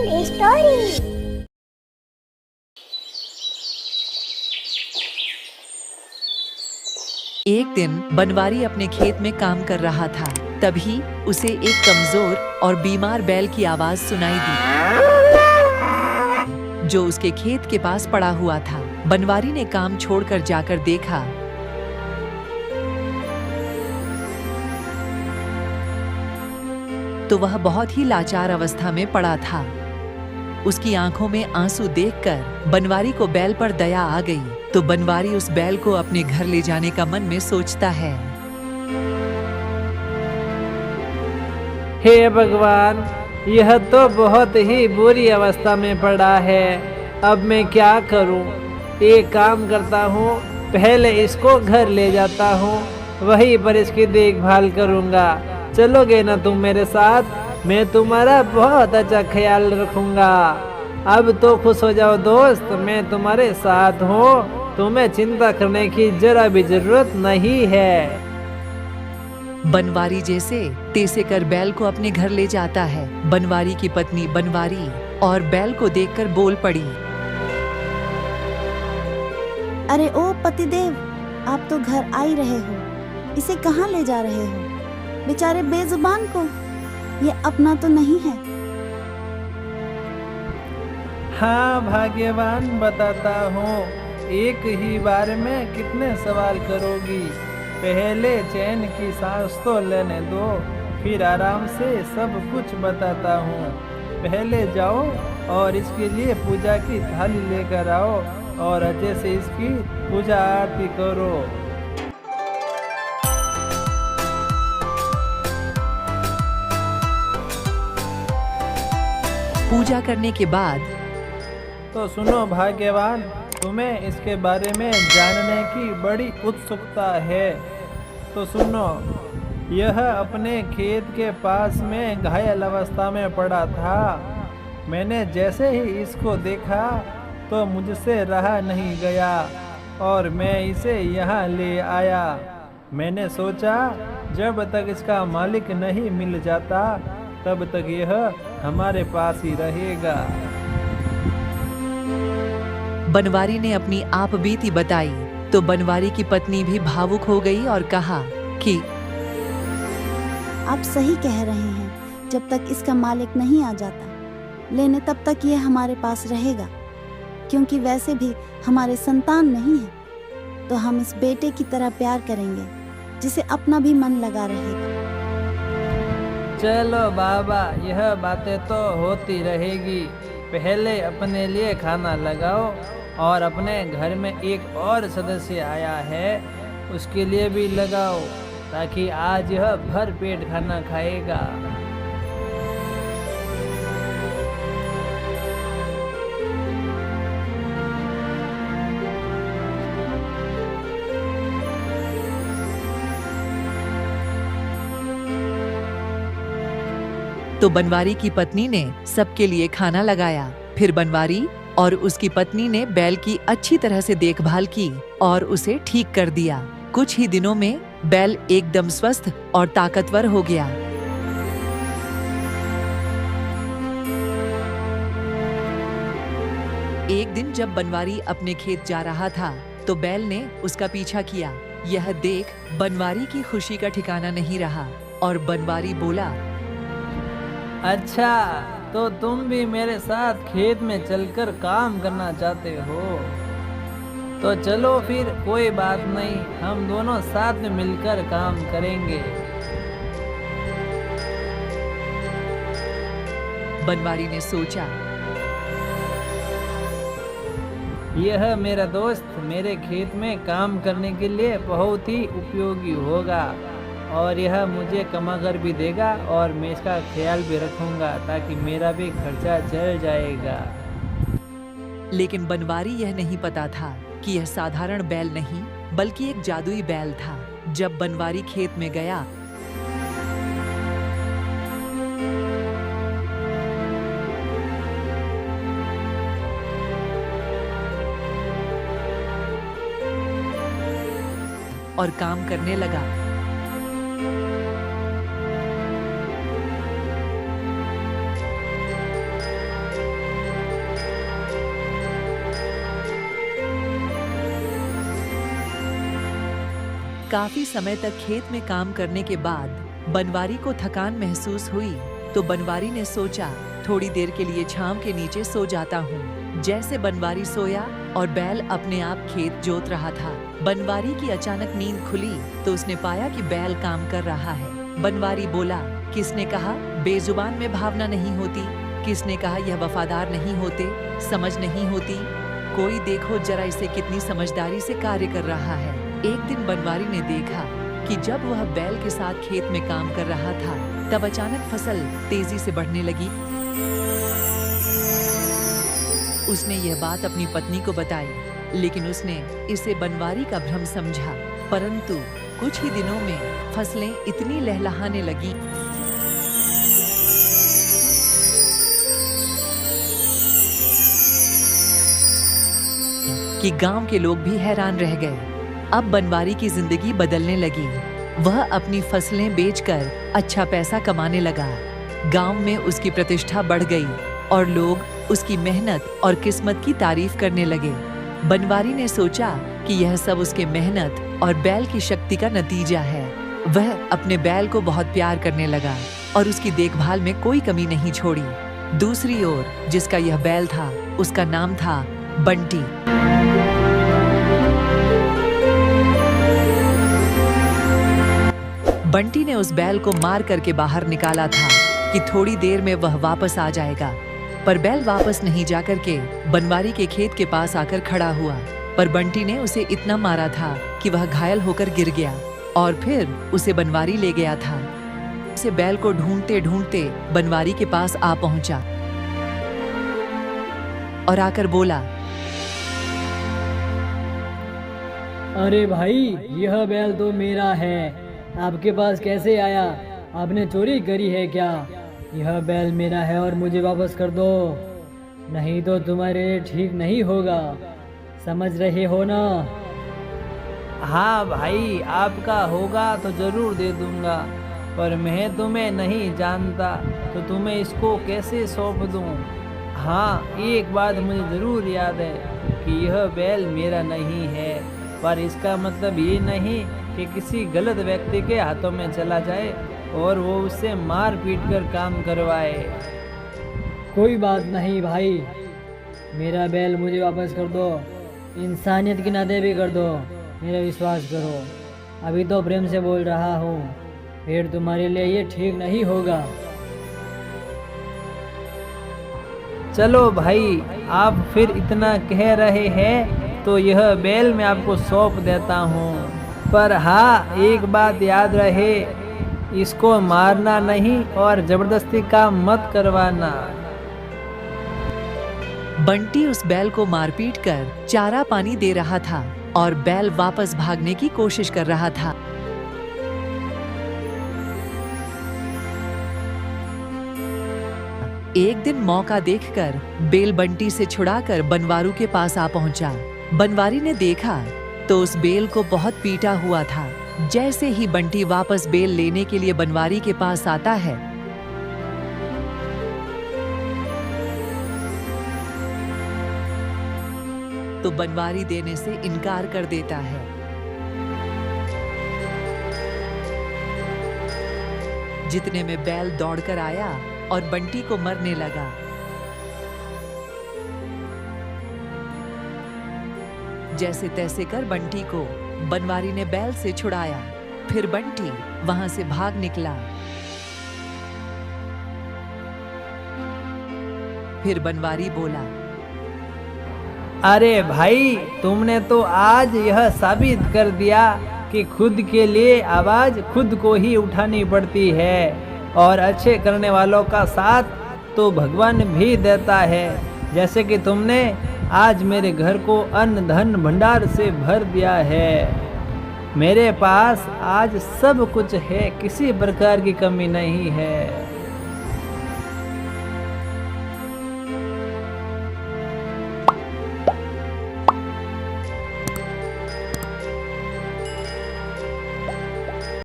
And story. एक दिन बनवारी अपने खेत में काम कर रहा था। तभी उसे एक कमजोर और बीमार बैल की आवाज सुनाई दी, जो उसके खेत के पास पड़ा हुआ था। बनवारी ने काम छोड़कर जाकर देखा तो वह बहुत ही लाचार अवस्था में पड़ा था। उसकी आंखों में आंसू देखकर बनवारी को बैल पर दया आ गई। तो बनवारी उस बैल को अपने घर ले जाने का मन में सोचता है। हे भगवान, यह तो बहुत ही बुरी अवस्था में पड़ा है। अब मैं क्या करूं? एक काम करता हूं, पहले इसको घर ले जाता हूं, वहीं पर इसकी देखभाल करूंगा। चलोगे ना तुम मेरे साथ? मैं तुम्हारा बहुत अच्छा ख्याल रखूंगा। अब तो खुश हो जाओ दोस्त, मैं तुम्हारे साथ हूँ। तुम्हें चिंता करने की जरा भी जरूरत नहीं है। बनवारी जैसे तैसे कर बैल को अपने घर ले जाता है। बनवारी की पत्नी बनवारी और बैल को देखकर बोल पड़ी, अरे ओ पतिदेव, आप तो घर आ ही रहे हो, इसे कहाँ ले जा रहे हो? बेचारे बेजुबान को ये अपना तो नहीं है। हाँ भाग्यवान, बताता हूँ। एक ही बार में कितने सवाल करोगी? पहले चैन की सांस तो लेने दो, फिर आराम से सब कुछ बताता हूँ। पहले जाओ और इसके लिए पूजा की थाली लेकर आओ और अच्छे से इसकी पूजा आरती करो। पूजा करने के बाद तो सुनो भाग्यवान, तुम्हें इसके बारे में जानने की बड़ी उत्सुकता है। तो सुनो, यह अपने खेत के पास में घायल अवस्था में पड़ा था। मैंने जैसे ही इसको देखा तो मुझसे रहा नहीं गया और मैं इसे यहाँ ले आया। मैंने सोचा जब तक इसका मालिक नहीं मिल जाता तब तक यह हमारे पास ही रहेगा। बनवारी ने अपनी आप बीती बताई तो बनवारी की पत्नी भी भावुक हो गई और कहा कि आप सही कह रहे हैं, जब तक इसका मालिक नहीं आ जाता लेने तब तक ये हमारे पास रहेगा, क्योंकि वैसे भी हमारे संतान नहीं है, तो हम इस बेटे की तरह प्यार करेंगे जिसे अपना भी मन लगा रहेगा। चलो बाबा, यह बातें तो होती रहेगी। पहले अपने लिए खाना लगाओ और अपने घर में एक और सदस्य आया है उसके लिए भी लगाओ, ताकि आज यह भर पेट खाना खाएगा। तो बनवारी की पत्नी ने सबके लिए खाना लगाया। फिर बनवारी और उसकी पत्नी ने बैल की अच्छी तरह से देखभाल की और उसे ठीक कर दिया। कुछ ही दिनों में बैल एकदम स्वस्थ और ताकतवर हो गया। एक दिन जब बनवारी अपने खेत जा रहा था तो बैल ने उसका पीछा किया। यह देख बनवारी की खुशी का ठिकाना नहीं रहा और बनवारी बोला, अच्छा, तो तुम भी मेरे साथ खेत में चलकर काम करना चाहते हो? तो चलो फिर, कोई बात नहीं, हम दोनों साथ में मिलकर काम करेंगे। बनवारी ने सोचा, यह मेरा दोस्त मेरे खेत में काम करने के लिए बहुत ही उपयोगी होगा और यह मुझे कमाकर भी देगा और मैं इसका ख्याल भी रखूंगा ताकि मेरा भी खर्चा चल जाएगा। लेकिन बनवारी यह नहीं पता था कि यह साधारण बैल नहीं बल्कि एक जादुई बैल था। जब बनवारी खेत में गया और काम करने लगा। काफी समय तक खेत में काम करने के बाद बनवारी को थकान महसूस हुई तो बनवारी ने सोचा थोड़ी देर के लिए छांव के नीचे सो जाता हूँ। जैसे बनवारी सोया और बैल अपने आप खेत जोत रहा था, बनवारी की अचानक नींद खुली तो उसने पाया कि बैल काम कर रहा है। बनवारी बोला, किसने कहा बेजुबान में भावना नहीं होती? किसने कहा यह वफादार नहीं होते, समझ नहीं होती? कोई देखो जरा इसे कितनी समझदारी से कार्य कर रहा है। एक दिन बनवारी ने देखा कि जब वह बैल के साथ खेत में काम कर रहा था तब अचानक फसल तेजी से बढ़ने लगी। उसने यह बात अपनी पत्नी को बताई, लेकिन उसने इसे बनवारी का भ्रम समझा। परंतु कुछ ही दिनों में फसलें इतनी लहलहाने लगी कि गांव के लोग भी हैरान रह गए। अब बनवारी की जिंदगी बदलने लगी। वह अपनी फसलें बेचकर अच्छा पैसा कमाने लगा। गांव में उसकी प्रतिष्ठा बढ़ गई और लोग उसकी मेहनत और किस्मत की तारीफ करने लगे। बनवारी ने सोचा कि यह सब उसके मेहनत और बैल की शक्ति का नतीजा है। वह अपने बैल को बहुत प्यार करने लगा और उसकी देखभाल में कोई कमी नहीं छोड़ी। दूसरी ओर जिसका यह बैल था उसका नाम था बंटी। बंटी ने उस बैल को मार करके बाहर निकाला था कि थोड़ी देर में वह वापस आ जाएगा, पर बैल वापस नहीं जाकर के बनवारी के खेत के पास आकर खड़ा हुआ। पर बंटी ने उसे इतना मारा था कि वह घायल होकर गिर गया और फिर उसे बनवारी ले गया था। उसे बैल को ढूंढते ढूंढते बनवारी के पास आ पहुंचा और आकर बोला, अरे भाई, यह बैल तो मेरा है, आपके पास कैसे आया? आपने चोरी करी है क्या? यह बैल मेरा है और मुझे वापस कर दो, नहीं तो तुम्हारे लिए ठीक नहीं होगा। समझ रहे हो ना? हाँ भाई, आपका होगा तो जरूर दे दूंगा, पर मैं तुम्हें नहीं जानता तो तुम्हें इसको कैसे सौंप दूं? हाँ, एक बात मुझे ज़रूर याद है कि यह बैल मेरा नहीं है, पर इसका मतलब ये नहीं कि किसी गलत व्यक्ति के हाथों में चला जाए और वो उससे मार पीट कर काम करवाए। कोई बात नहीं भाई, मेरा बैल मुझे वापस कर दो, इंसानियत के नाते भी कर दो, मेरा विश्वास करो। अभी तो प्रेम से बोल रहा हूँ, फिर तुम्हारे लिए ये ठीक नहीं होगा। चलो भाई, आप फिर इतना कह रहे हैं तो यह बैल मैं आपको सौंप देता हूँ, पर हाँ, एक बात याद रहे, इसको मारना नहीं और जबरदस्ती काम मत करवाना। बंटी उस बैल को मारपीट कर चारा पानी दे रहा था और बैल वापस भागने की कोशिश कर रहा था। एक दिन मौका देखकर बेल बंटी से छुड़ाकर बनवारू के पास आ पहुंचा। बनवारी ने देखा तो उस बेल को बहुत पीटा हुआ था। जैसे ही बंटी वापस बेल लेने के लिए बनवारी के पास आता है, तो बनवारी देने से इनकार कर देता है। जितने में बैल दौड़कर आया और बंटी को मरने लगा। जैसे तैसे कर बंटी को बनवारी ने बैल से छुड़ाया। फिर बंटी वहां से भाग निकला। फिर बनवारी बोला, अरे भाई, तुमने तो आज यह साबित कर दिया कि खुद के लिए आवाज खुद को ही उठानी पड़ती है और अच्छे करने वालों का साथ तो भगवान भी देता है। जैसे कि तुमने आज मेरे घर को अन्न धन भंडार से भर दिया है। मेरे पास आज सब कुछ है, किसी प्रकार की कमी नहीं है।